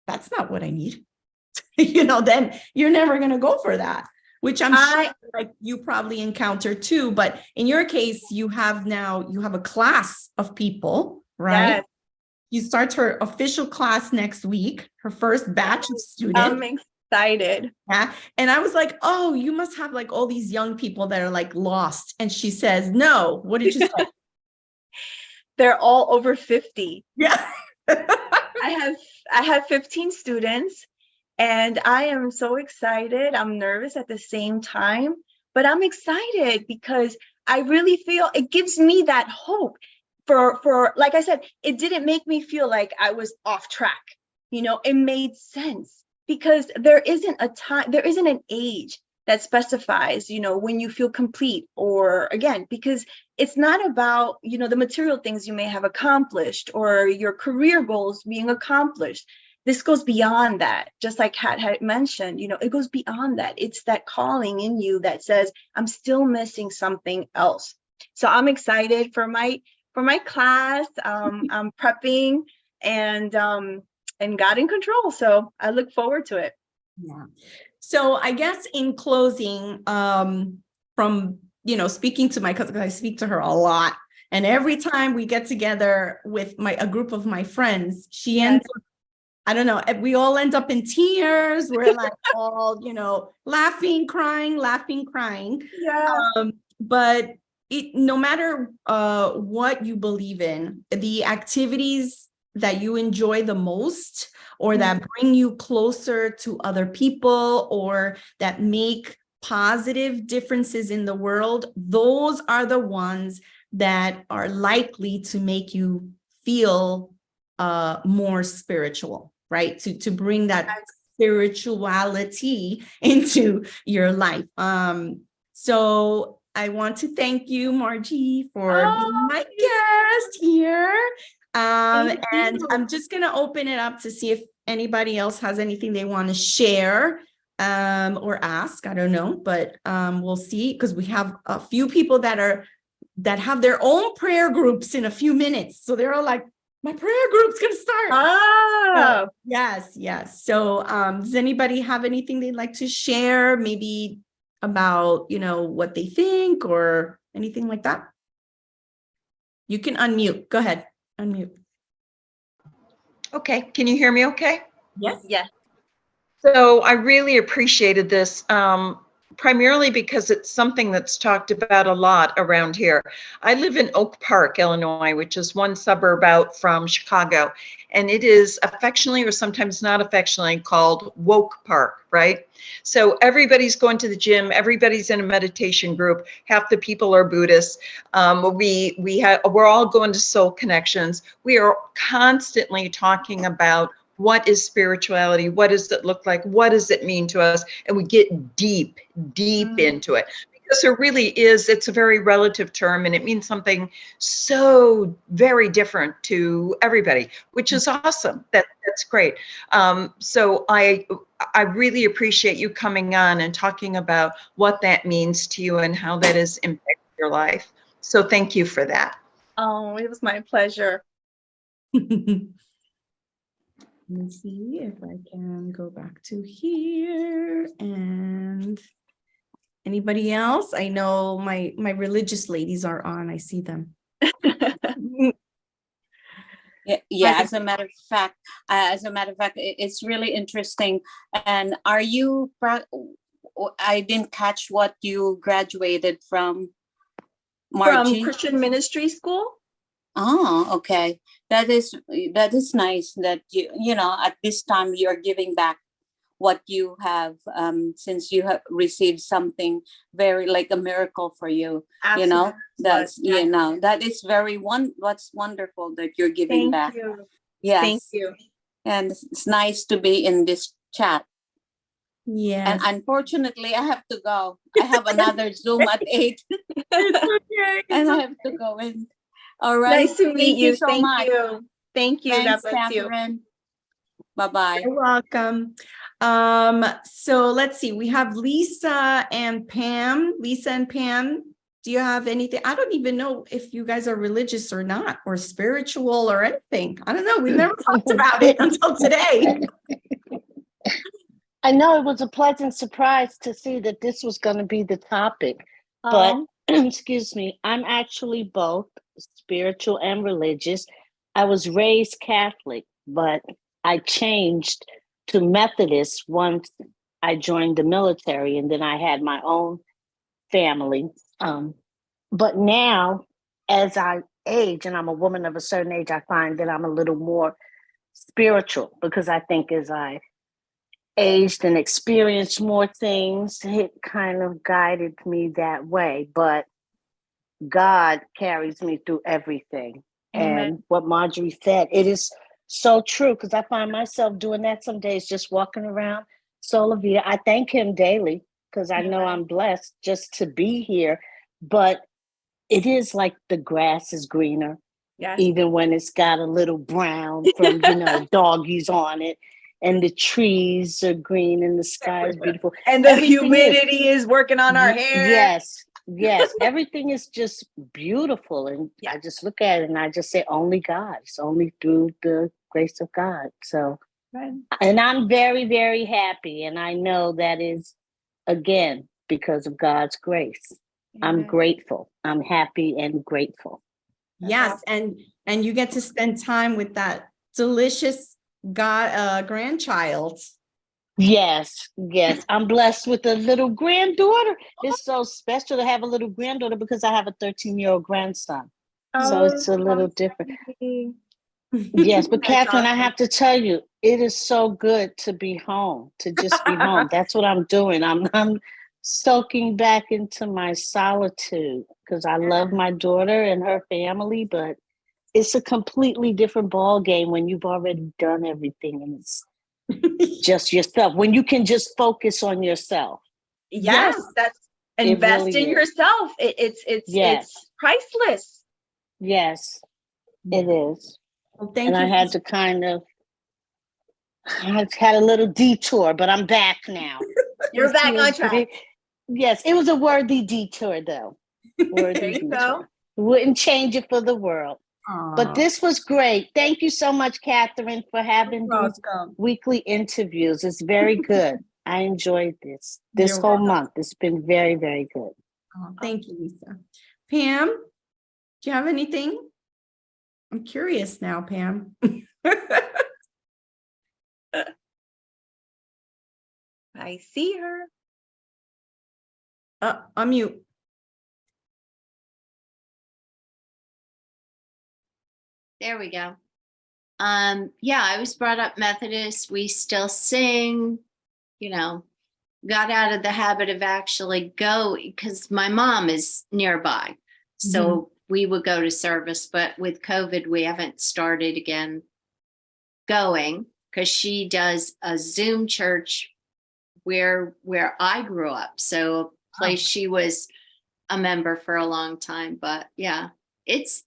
A: that's not what I need, then you're never going to go for that, which I'm sure like you probably encounter too. But in your case, you have a class of people, right? Yes. You start her official class next week, her first batch of students.
B: I'm excited.
A: Yeah. And I was like, oh, you must have like all these young people that are like lost. And she says, no, what did you say?
B: They're all over 50.
A: Yeah.
B: I have 15 students, and I am so excited. I'm nervous at the same time, but I'm excited because I really feel it gives me that hope. For like I said, it didn't make me feel like I was off track. It made sense, because there isn't an age that specifies, when you feel complete, or again, because it's not about, the material things you may have accomplished or your career goals being accomplished. This goes beyond that. Just like Kat had mentioned, it goes beyond that. It's that calling in you that says, I'm still missing something else. So I'm excited for my class. I'm prepping and got in control. So I look forward to it.
A: Yeah. So I guess in closing, from, speaking to my cousin, because I speak to her a lot, And every time we get together with a group of my friends, she
B: Yes.
A: ends up, I don't know, we all end up in tears. We're like all, laughing, crying, laughing, crying.
B: Yeah.
A: But no matter what you believe in, the activities that you enjoy the most or that bring you closer to other people or that make positive differences in the world, those are the ones that are likely to make you feel more spiritual, right? To bring that spirituality into your life. So I want to thank you, Margie, for being my guest here. And I'm just going to open it up to see if anybody else has anything they want to share or ask. I don't know, but we'll see, because we have a few people that have their own prayer groups in a few minutes. So they're all like, my prayer group's going to start. Yes. So does anybody have anything they'd like to share? Maybe about, what they think or anything like that? You can unmute. Go ahead. Unmute.
C: Okay. Can you hear me okay?
A: Yes.
B: Yes.
C: So I really appreciated this, primarily because it's something that's talked about a lot around here. I live in Oak Park, Illinois, which is one suburb out from Chicago, and it is affectionately or sometimes not affectionately called Woke Park, right? So everybody's going to the gym, everybody's in a meditation group, half the people are Buddhists. We're all going to soul connections. We are constantly talking about what is spirituality? What does it look like? What does it mean to us? And we get deep into it, because there really is, it's a very relative term and it means something so very different to everybody, which is awesome. That's great. So I really appreciate you coming on and talking about what that means to you and how that has impacted your life. So thank you for that.
B: Oh, it was my pleasure.
A: Let me see if I can go back to here. And anybody else? I know my religious ladies are on. I see them.
D: Yeah. As a matter of fact, it's really interesting. And are you? I didn't catch what you graduated from, Margie.
B: From Christian Ministry School.
D: Oh, okay. That is nice that you know at this time you're giving back what you have, since you have received something very like a miracle for you.
B: Absolutely.
D: That's that is what's wonderful that you're giving back.
B: Thank you.
D: Yes.
B: Thank you.
D: And it's nice to be in this chat.
A: Yeah.
D: And unfortunately, I have to go. I have another Zoom at 8.
A: Okay.
D: And I have to go in. All right.
B: Nice to meet you.
D: So much.
B: Thank you.
D: Thanks,
B: God bless you.
D: Catherine. Bye-bye.
A: You're welcome. So let's see. We have Lisa and Pam. Lisa and Pam, do you have anything? I don't even know if you guys are religious or not, or spiritual or anything. I don't know. We've never talked about it until today.
E: I know it was a pleasant surprise to see that this was going to be the topic, but excuse me, I'm actually both spiritual and religious. I was raised Catholic, but I changed to Methodist once I joined the military, and then I had my own family. But now, as I age, and I'm a woman of a certain age, I find that I'm a little more spiritual, because I think as I aged and experienced more things, it kind of guided me that way. But God carries me through everything.
B: Amen.
E: And what Marjorie said, it is so true, because I find myself doing that some days, just walking around Sola Vida. I thank him daily, because I know I'm blessed just to be here. But it is like the grass is greener, even when it's got a little brown from, doggies on it. And the trees are green and the sky is beautiful.
B: And the humidity is working on our hair.
E: Yes. Everything is just beautiful. And I just look at it and I just say, only God. It's only through the grace of God. So, and I'm very, very happy. And I know that is, again, because of God's grace. I'm grateful. I'm happy and grateful.
A: Yes, and you get to spend time with that delicious grandchild.
E: Yes, yes. I'm blessed with a little granddaughter. It's so special to have a little granddaughter because I have a 13-year-old grandson. So it's a little different. Yes, but
B: That's
E: Catherine, I
B: awesome.
E: have to tell you, it is so good to be home, to just be home. That's what I'm doing. I'm soaking back into my solitude because I love my daughter and her family, but it's a completely different ball game when you've already done everything and it's just yourself. When you can just focus on yourself.
B: Yes,
A: Yes.
B: that's
E: It
B: invest
E: really
B: in
E: is.
B: yourself. It's priceless.
E: Yes, it is.
A: Well, thank
E: And I
A: you.
E: had to I had a little detour, but I'm back now.
B: You're back on track.
E: Yes, it was a worthy detour, though. Worthy
B: There you
E: detour.
B: go.
E: Wouldn't change it for the world. But this was great. Thank you so much, Catherine, for having these
A: welcome.
E: weekly interviews. It's very good. I enjoyed this
A: You're
E: whole
A: welcome.
E: month. It's been very, very good.
A: Oh, thank you, Lisa. Pam, do you have anything? I'm curious now, Pam.
B: I see her.
A: Unmute.
F: There we go. Yeah, I was brought up Methodist. We still sing, got out of the habit of actually going because my mom is nearby. So we would go to service, but with COVID, we haven't started again going because she does a Zoom church where I grew up. So a place she was a member for a long time, but yeah, it's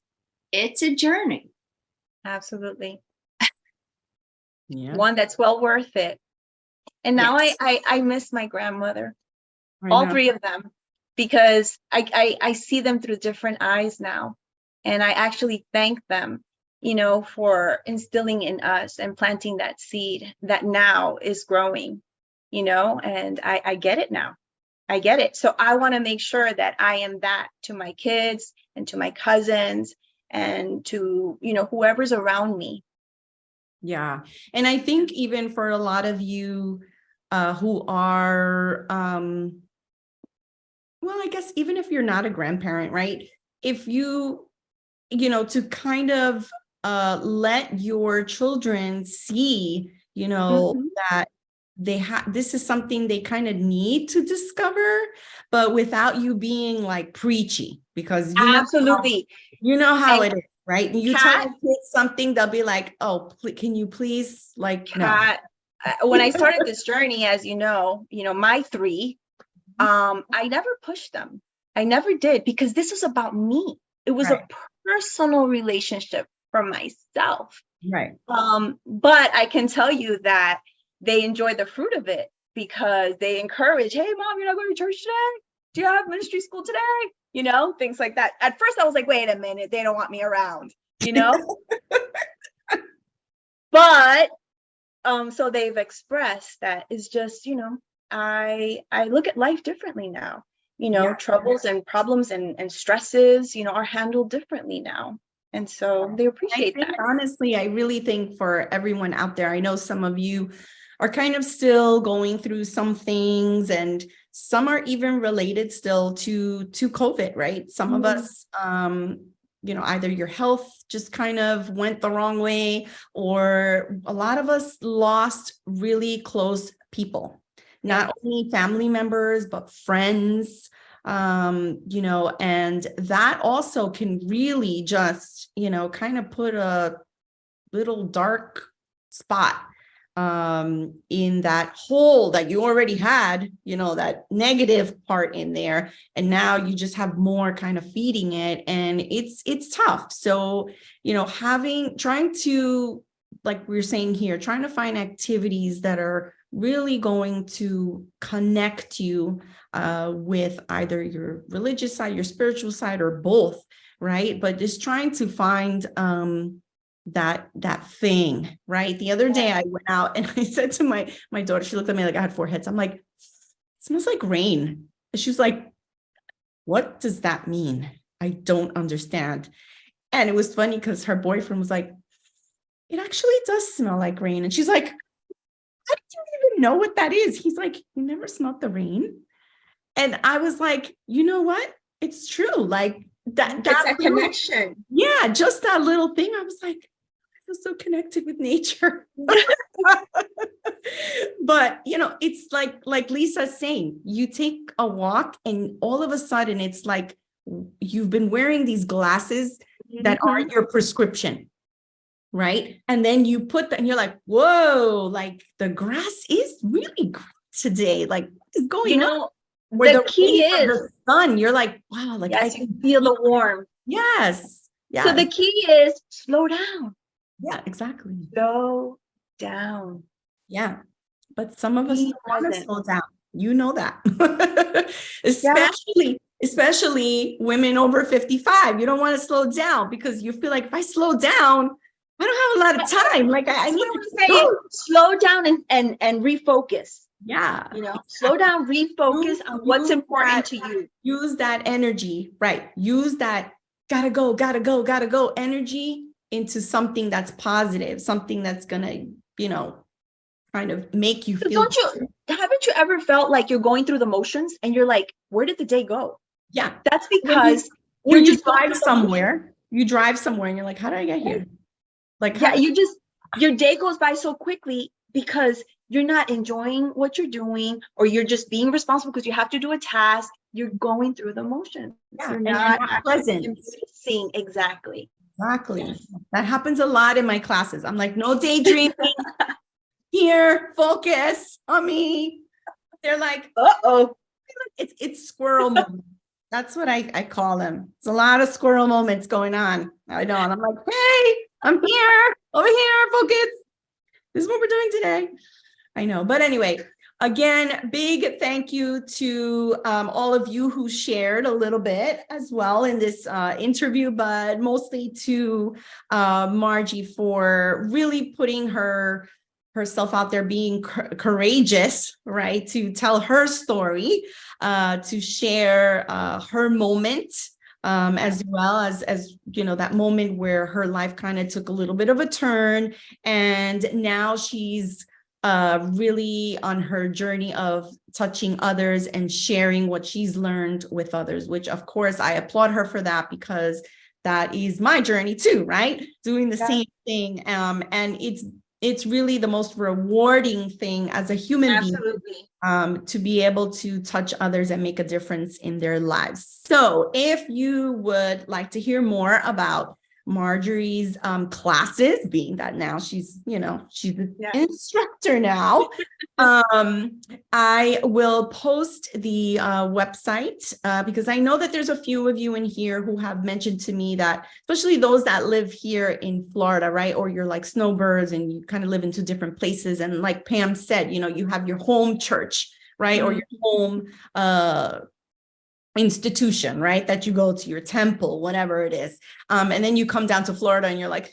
F: a journey.
B: Absolutely.
A: Yeah.
B: One that's well worth it. And now
A: Yes.
B: I miss my grandmother,
A: I
B: all
A: know.
B: three of them, because I see them through different eyes now. And I actually thank them, for instilling in us and planting that seed that now is growing, and I get it now. I get it. So I want to make sure that I am that to my kids and to my cousins and to, whoever's around me.
A: Yeah. And I think even for a lot of you who are, well, I guess even if you're not a grandparent, right? If you, to kind of let your children see, that this is something they kind of need to discover, but without you being like preachy, because
B: Absolutely.
A: you know how
B: And
A: it is, right? You tell your kids something, they'll be like, "Oh, can you please, like, no."
B: When I started this journey, as my three, I never pushed them. I never did, because this was about me. It was
A: Right.
B: a personal relationship for myself.
A: Right.
B: But I can tell you that they enjoy the fruit of it because they encourage, "Hey, Mom, you're not going to church today? Do you have ministry school today?" Things like that. At first I was like, wait a minute, they don't want me around, But so they've expressed that it's just, I look at life differently now.
A: Yeah.
B: Troubles and problems and stresses, are handled differently now. And so they appreciate that.
A: Honestly, I really think for everyone out there, I know some of you are kind of still going through some things, and some are even related still to COVID, right? Some of us, either your health just kind of went the wrong way, or a lot of us lost really close people, not only family members, but friends, and that also can really just, kind of put a little dark spot in that hole that you already had, that negative part in there, and now you just have more kind of feeding it, and it's tough. So trying to, like we were saying here, trying to find activities that are really going to connect you with either your religious side, your spiritual side, or both, right? But just trying to find that thing, right? The other day I went out and I said to my daughter, she looked at me like I had 4 heads. I'm like, "It smells like rain." And she was like, "What does that mean? I don't understand." And it was funny because her boyfriend was like, it actually does smell like rain. And she's like, how did you even know what that is? He's like, you never smelled the rain? And I was like, you know what? It's true. Like that little,
B: connection.
A: yeah, just that little thing. I was like, I feel so connected with nature. But it's like Lisa's saying, you take a walk and all of a sudden it's like you've been wearing these glasses that are your prescription, right? And then you put that and you're like, whoa, like the grass is really green today. Like what is going on? Where
B: the key is
A: the sun, you're like, wow, like
B: yes, I can feel the warmth.
A: Yes. Yeah.
B: So the key is slow down.
A: Yeah, exactly.
B: Slow down.
A: Yeah. But some of us
B: Be
A: don't want to
B: present.
A: slow down. You know that. Especially women over 55. You don't want to slow down because you feel like if I slow down, I don't have a lot of time. Like I need to go.
B: Slow down and refocus.
A: Yeah.
B: Slow down, refocus on what's important to you.
A: Use that energy, right? Use that gotta go energy into something that's positive, something that's gonna, kind of make you feel.
B: Haven't you ever felt like you're going through the motions and you're like, where did the day go?
A: Yeah.
B: That's because
A: when you drive somewhere, and you're like, how did I get here? Like,
B: yeah, your day goes by so quickly because you're not enjoying what you're doing, or you're just being responsible because you have to do a task. You're going through the motion.
A: Yeah,
B: you're
A: not present.
B: Embracing. Exactly.
A: Yes. That happens a lot in my classes. I'm like, no daydreaming. Here, focus on me. They're like,
B: uh-oh.
A: It's squirrel moments. That's what I call them. It's a lot of squirrel moments going on. I know. And I'm like, hey, I'm here, over here, focus. This is what we're doing today. I know. But anyway, again, big thank you to all of you who shared a little bit as well in this interview, but mostly to Margie for really putting herself out there, being courageous, right? To tell her story, to share her moment, as well as that moment where her life kind of took a little bit of a turn, and now she's really on her journey of touching others and sharing what she's learned with others, which of course I applaud her for that, because that is my journey too, right? Doing the same thing. And it's really the most rewarding thing as a human being, to be able to touch others and make a difference in their lives. So if you would like to hear more about Marjorie's classes, being that now she's an instructor now, I will post the website, because I know that there's a few of you in here who have mentioned to me that, especially those that live here in Florida, right? Or you're like snowbirds and you kind of live into different places. And like Pam said, you have your home church, right? Or your home institution, right? That you go to, your temple, whatever it is. And then you come down to Florida and you're like,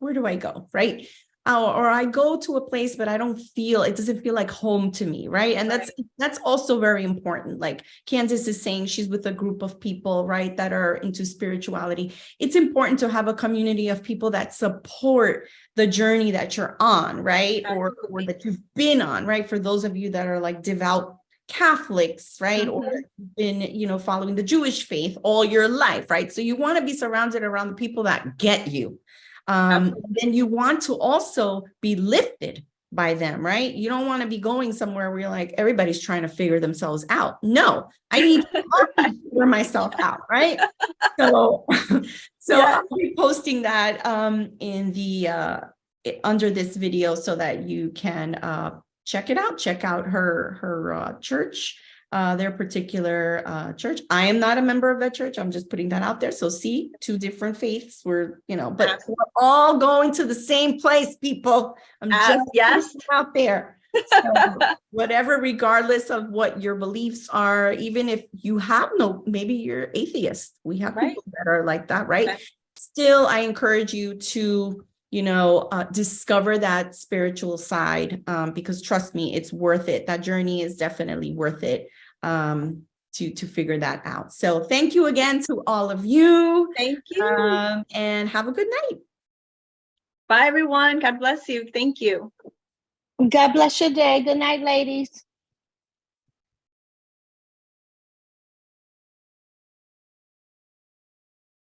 A: where do I go? Right. Or I go to a place, but it doesn't feel like home to me. Right. And that's also very important. Like Candace is saying, she's with a group of people, right, that are into spirituality. It's important to have a community of people that support the journey that you're on, right? Or that you've been on, right? For those of you that are like devout Catholics, right? Or been, following the Jewish faith all your life, right? So you want to be surrounded around the people that get you. Then you want to also be lifted by them, right? You don't want to be going somewhere where you're like, everybody's trying to figure themselves out. No, I need to figure myself out, right? So I'll be posting that in the under this video so that you can check it out. Check out her church, their particular church. I am not a member of that church. I'm just putting that out there. So see, two different faiths. But we're all going to the same place, people. I'm just out there. So whatever, regardless of what your beliefs are, even if you have maybe you're atheist. We have people that are like that, right? Okay. Still, I encourage you to discover that spiritual side, because trust me, it's worth it. That journey is definitely worth it. to figure that out. So thank you again to all of you.
B: Thank you.
A: And have a good night.
B: Bye, everyone. God bless you. Thank you.
E: God bless your day. Good night, ladies.